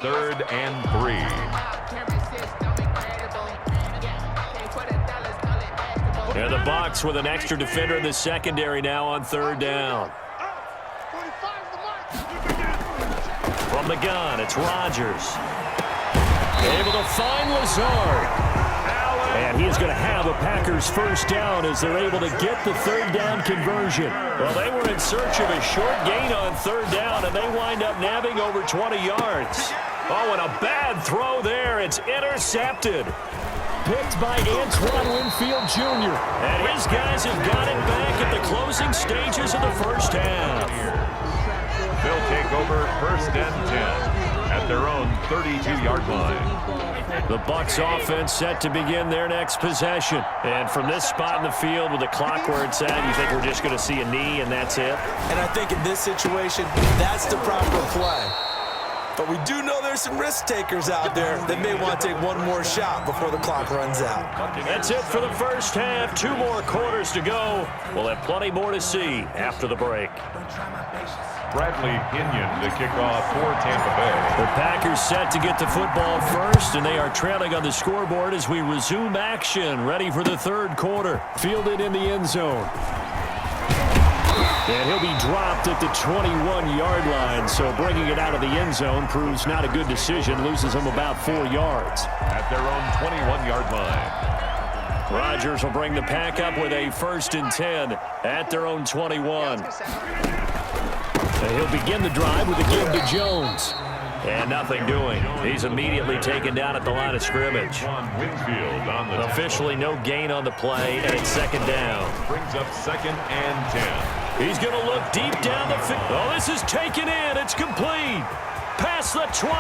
3rd and 3. And the Bucs with an extra defender in the secondary now on 3rd down. From the gun, it's Rodgers. Able to find Lazard. And he is going to have a Packers first down as they're able to get the 3rd down conversion. Well, they were in search of a short gain on 3rd down, and they wind up nabbing over 20 yards. Oh, and a bad throw there. It's intercepted. Picked by Antoine Winfield Jr. And his guys have got it back at the closing stages of the first half. They'll take over 1st and 10 at their own 32-yard line. The Bucs offense set to begin their next possession. And from this spot in the field with the clock where it's at, you think we're just going to see a knee and that's it? And I think in this situation, that's the proper play. But we do know there's some risk takers out there that may want to take one more shot before the clock runs out. That's it for the first half. 2 more quarters to go. We'll have plenty more to see after the break. Bradley Pinion to kick off for Tampa Bay. The Packers set to get the football first, and they are trailing on the scoreboard as we resume action, ready for the 3rd quarter. Fielded in the end zone. And he'll be dropped at the 21-yard line, so bringing it out of the end zone proves not a good decision, loses him about 4 yards. At their own 21-yard line. Rodgers will bring the pack up with a 1st and 10 at their own 21. And he'll begin the drive with a give to Jones. And nothing doing. He's immediately taken down at the line of scrimmage. Officially no gain on the play, and it's 2nd down. Brings up 2nd and 10. He's going to look deep down the field. Oh, this is taken in. It's complete. Past the 20.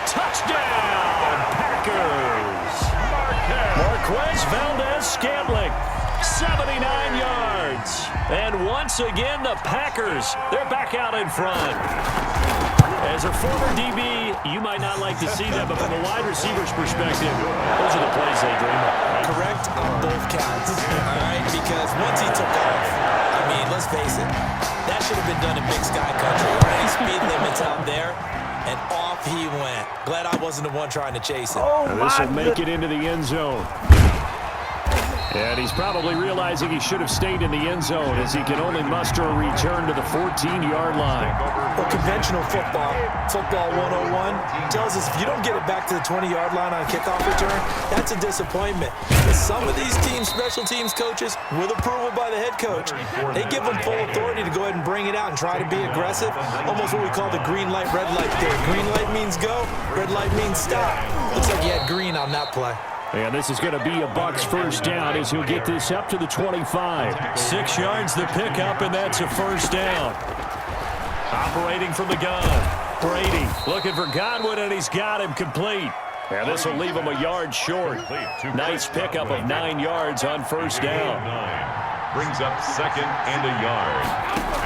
Touchdown, Packers. Marquez Valdez-Scantling, 79 yards. And once again, the Packers, they're back out in front. As a former DB, you might not like to see that, but from a wide receiver's perspective, those are the plays they dream of. Correct on both counts, all right? Because once he took off, I mean, let's face it, that should have been done in Big Sky Country. Already speed limits out there, and off he went. Glad I wasn't the one trying to chase it. This will make it into the end zone. And he's probably realizing he should have stayed in the end zone as he can only muster a return to the 14-yard line. Well, conventional football 101, tells us if you don't get it back to the 20-yard line on a kickoff return, that's a disappointment. But some of these teams, special teams coaches, with approval by the head coach, they give them full authority to go ahead and bring it out and try to be aggressive, almost what we call the green light, red light theory. Green light means go, red light means stop. Looks like you had green on that play. And this is going to be a Bucs first down as he'll get this up to the 25. 6 yards the pickup, and that's a first down. Operating from the gun. Brady looking for Godwin, and he's got him complete. And this will leave him a yard short. Nice pickup of 9 yards on first down. Brings up 2nd and a yard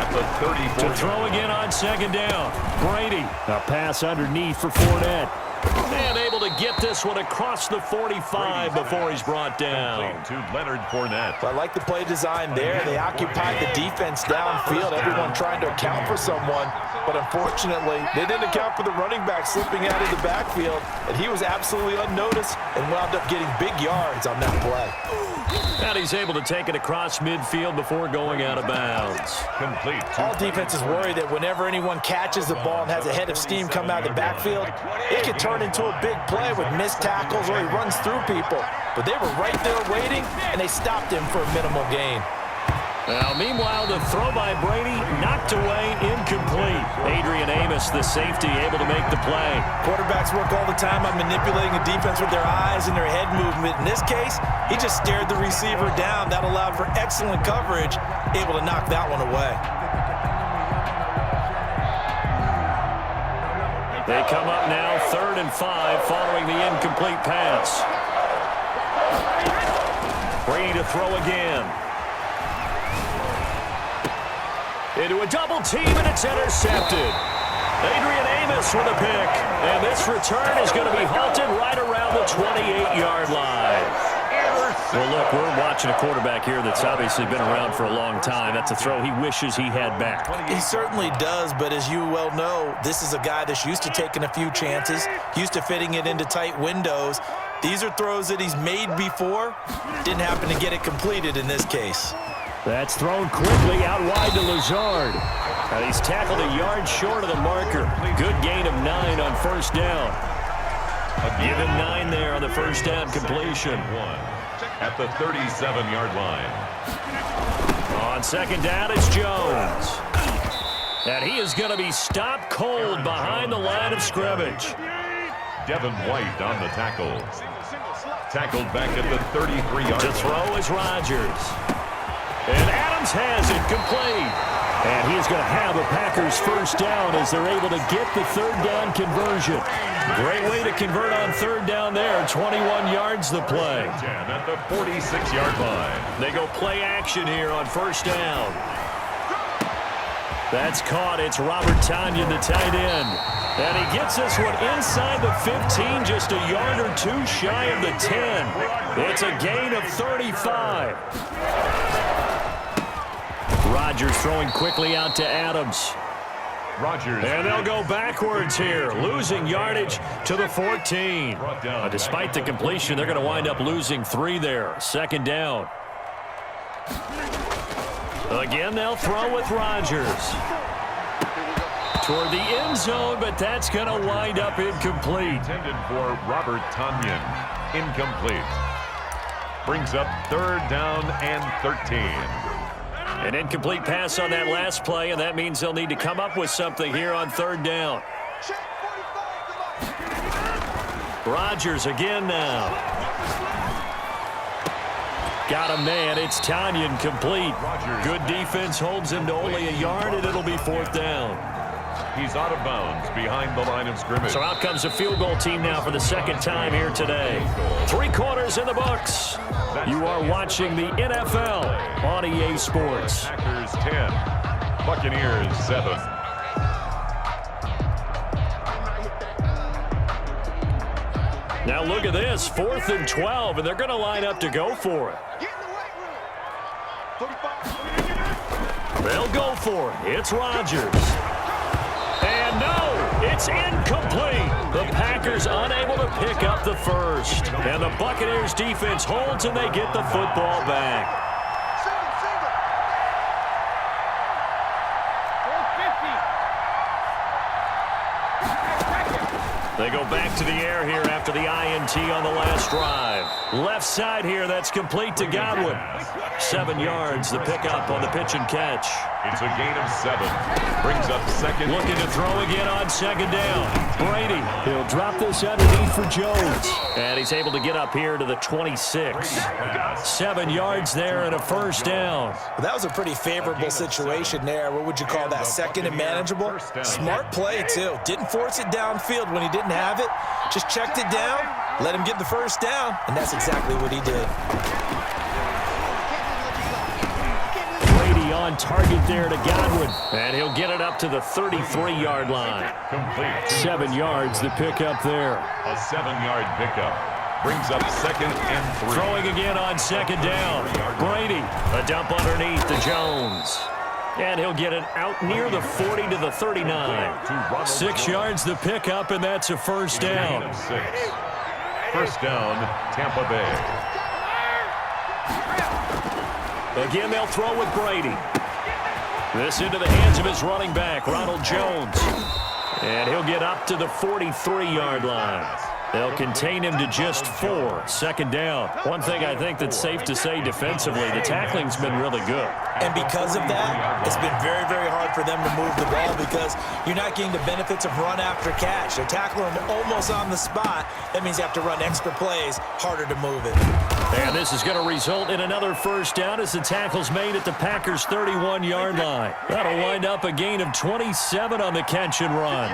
at the 34. To throw again on 2nd down. Brady, a pass underneath for Fournette. And able to get this one across the 45 before he's brought down. To Leonard Fournette. I like the play design there. They occupied the defense downfield, everyone trying to account for someone. But unfortunately, they didn't account for the running back slipping out of the backfield. And he was absolutely unnoticed and wound up getting big yards on that play. And he's able to take it across midfield before going out of bounds. Complete. All defenses worry that whenever anyone catches the ball and has a head of steam come out of the backfield, it can turn into a big play with missed tackles or he runs through people. But they were right there waiting, and they stopped him for a minimal gain. Now, meanwhile, the throw by Brady knocked away, incomplete. Adrian Amos, the safety, able to make the play. Quarterbacks work all the time on manipulating a defense with their eyes and their head movement. In this case, he just stared the receiver down. That allowed for excellent coverage, able to knock that one away. They come up now 3rd and 5 following the incomplete pass. Brady to throw again. Into a double team, and it's intercepted. Adrian Amos with a pick. And this return is going to be halted right around the 28-yard line. Well, look, we're watching a quarterback here that's obviously been around for a long time. That's a throw he wishes he had back. He certainly does, but as you well know, this is a guy that's used to taking a few chances, used to fitting it into tight windows. These are throws that he's made before. Didn't happen to get it completed in this case. That's thrown quickly out wide to Lazard. And he's tackled a yard short of the marker. Good gain of 9 on first down. Give him 9 there on the first down completion. At the 37-yard line. On second down, it's Jones. And he is going to be stopped cold behind the line of scrimmage. Devin White on the tackle. Tackled back at the 33-yard line. To throw is Rodgers. And Adams has it complete. And he is going to have a Packers first down as they're able to get the third down conversion. Great way to convert on third down there. 21 yards the play. At the 46-yard line. They go play action here on first down. That's caught. It's Robert Tonyan, the tight end. And he gets this one inside the 15, just a yard or two shy of the 10. It's a gain of 35. Rodgers throwing quickly out to Adams. Rodgers. And they'll go backwards here, losing yardage to the 14. Despite the completion, they're going to wind up losing 3 there. Second down. Again, they'll throw with Rodgers. Toward the end zone, but that's going to wind up incomplete. Intended for Robert Tonyan. Incomplete. Brings up third down and 13. An incomplete pass on that last play, and that means they'll need to come up with something here on third down. Rodgers again now. Got him, man. It's Tonyan complete. Good defense holds him to only a yard, and it'll be fourth down. He's out of bounds behind the line of scrimmage. So out comes a field goal team now for the second time here today. 3 quarters in the books. You are watching the NFL on EA Sports. Packers 10, Buccaneers 7. Now look at this, 4th and 12, and they're going to line up to go for it. They'll go for it. It's Rodgers. And no, it's incomplete. The Packers unable to pick up the first. And the Buccaneers defense holds and they get the football back. They go back to the air here after the INT on the last drive. Left side here, that's complete to Godwin. 7 yards, the pickup on the pitch and catch. It's a gain of 7. Brings up second. Looking to throw again on second down. Brady, he'll drop this underneath for Jones. And he's able to get up here to the 26. 7 yards there and a first down. Well, that was a pretty favorable situation there. What would you call that? Second and manageable? Smart play, too. Didn't force it downfield when he didn't have it. Just checked it down, let him get the first down, and that's exactly what he did. Brady on target there to Godwin, and he'll get it up to the 33-yard line. Complete. 7 yards, the pickup there. A 7-yard pickup. Brings up second and 3. Throwing again on second down. Brady, a dump underneath to Jones. And he'll get it out near the 40 to the 39. 6 yards the pickup, and that's a first down. 6. First down, Tampa Bay. Again, they'll throw with Brady. This into the hands of his running back, Ronald Jones. And he'll get up to the 43-yard line. They'll contain him to just 4. Second down. One thing I think that's safe to say defensively, the tackling's been really good. And because of that, it's been very, very hard for them to move the ball because you're not getting the benefits of run after catch. They tackle him almost on the spot. That means you have to run extra plays, harder to move it. And this is going to result in another first down as the tackle's made at the Packers' 31-yard line. That'll wind up a gain of 27 on the catch and run.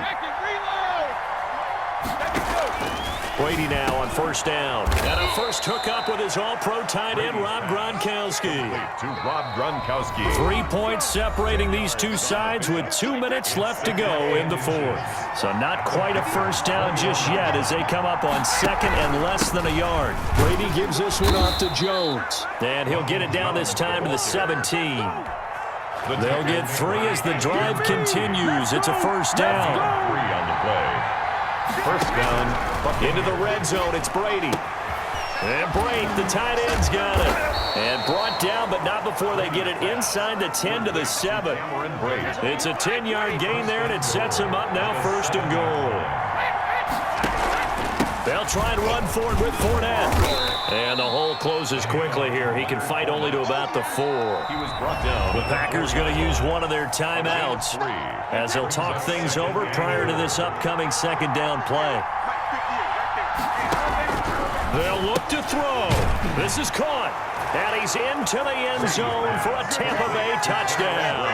Brady now on first down. And a first hookup with his all-pro tight end, Rob Gronkowski. To Rob Gronkowski. 3 points separating these two sides with 2 minutes left to go in the fourth. So not quite a first down just yet as they come up on second and less than a yard. Brady gives this one off to Jones. And he'll get it down this time to the 17. They'll get 3 as the drive continues. It's a first down. 3 on the play. First down. Into the red zone, it's Brady. And Brady, the tight end's got it. And brought down, but not before they get it inside the 10 to the 7. It's a 10-yard gain there, and it sets him up now first and goal. They'll try and run forward with Fournette. And the hole closes quickly here. He can fight only to about the 4. He was brought down. The Packers going to use one of their timeouts as they'll talk things over prior to this upcoming second down play. They'll look to throw. This is caught. And he's into the end zone for a Tampa Bay touchdown.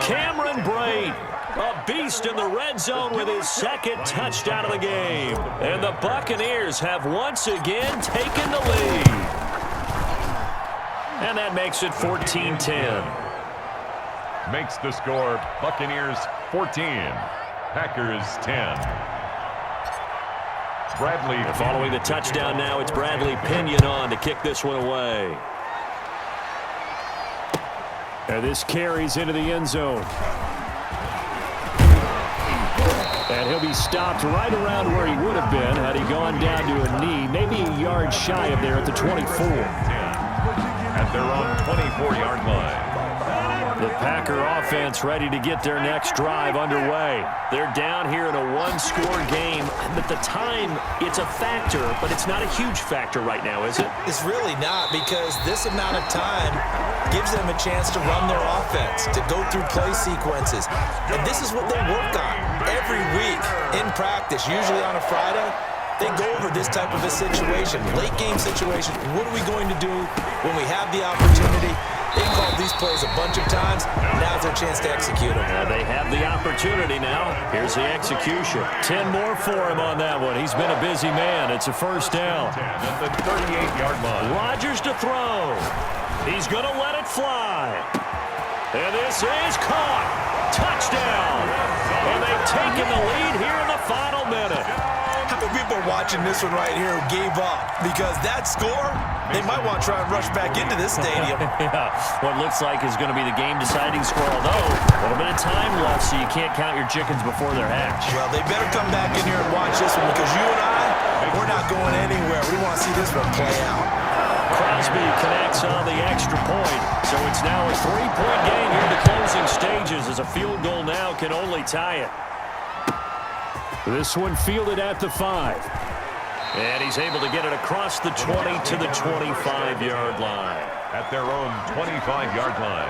Cameron Brate, a beast in the red zone with his second touchdown of the game. And the Buccaneers have once again taken the lead. And that makes it 14-10. Makes the score Buccaneers 14, Packers 10. Bradley. And following the touchdown now, it's Bradley Pinion on to kick this one away. And this carries into the end zone. And he'll be stopped right around where he would have been had he gone down to a knee, maybe a yard shy of there at the 24. At their own 24-yard line. The Packer offense ready to get their next drive underway. They're down here in a one-score game. At the time, it's a factor, but it's not a huge factor right now, is it? It's really not, because this amount of time gives them a chance to run their offense, to go through play sequences. And this is what they work on every week in practice, usually on a Friday. They go over this type of a situation, late game situation. What are we going to do when we have the opportunity? They've called these plays a bunch of times. Now's their chance to execute them. They have the opportunity now. Here's the execution. 10 more for him on that one. He's been a busy man. It's a first down. At the 38-yard line. Rodgers to throw. He's going to let it fly. And this is caught. Touchdown. And they've taken the lead here in the final minute. How many people are watching this one right here who gave up? Because that score, they might want to try and rush back into this stadium. Yeah, what looks like is going to be the game-deciding score, although a little bit of time left, so you can't count your chickens before they're hatched. Well, they better come back in here and watch this one, because you and I, we're not going anywhere. We want to see this one play out. Crosby connects on the extra point, so it's now a 3-point game here in the closing stages, as a field goal now can only tie it. This one fielded at the 5. And he's able to get it across the 20 to the 25-yard line. At their own 25-yard line.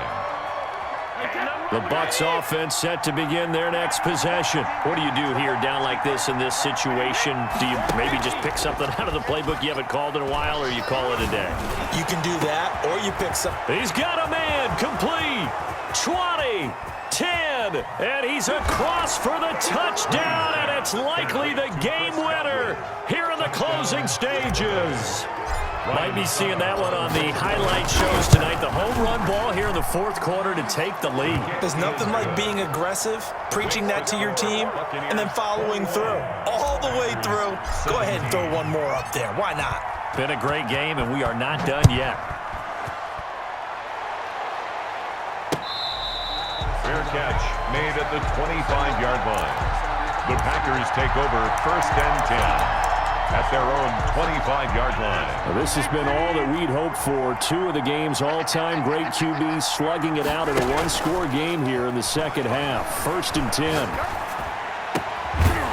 The Bucs offense set to begin their next possession. What do you do here down like this in this situation? Do you maybe just pick something out of the playbook you haven't called in a while, or you call it a day? You can do that, or you pick some. He's got a man complete. 20, 10, and he's across for the touchdown, and it's likely the game winner here in the closing stages. Might be seeing that one on the highlight shows tonight. The home run ball here in the fourth quarter to take the lead. There's nothing like being aggressive, preaching that to your team, and then following through. All the way through. Go ahead and throw one more up there. Why not? Been a great game, and we are not done yet. Fair catch made at the 25-yard line. The Packers take over first and 10. At their own 25-yard line. Well, this has been all that we'd hoped for. 2 of the game's all-time great QBs slugging it out in a one-score game here in the second half. First and 10.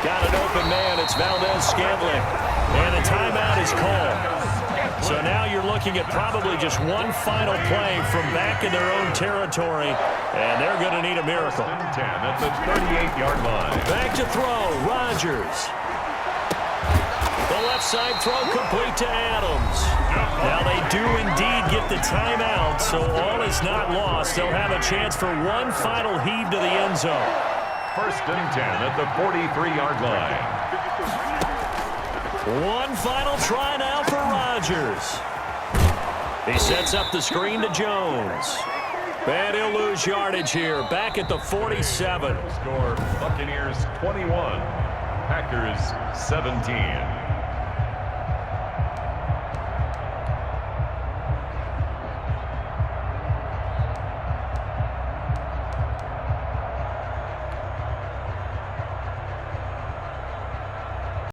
Got an open man. It's Valdez-Scantling. And a timeout is called. So now you're looking at probably just one final play from back in their own territory. And they're going to need a miracle. 10 at the 38-yard line. Back to throw. Rodgers. The left side throw complete to Adams. Now they do indeed get the timeout, so all is not lost. They'll have a chance for one final heave to the end zone. First and 10 at the 43-yard line. One final try now for Rodgers. He sets up the screen to Jones. And he'll lose yardage here, back at the 47. Score Buccaneers 21, Packers 17.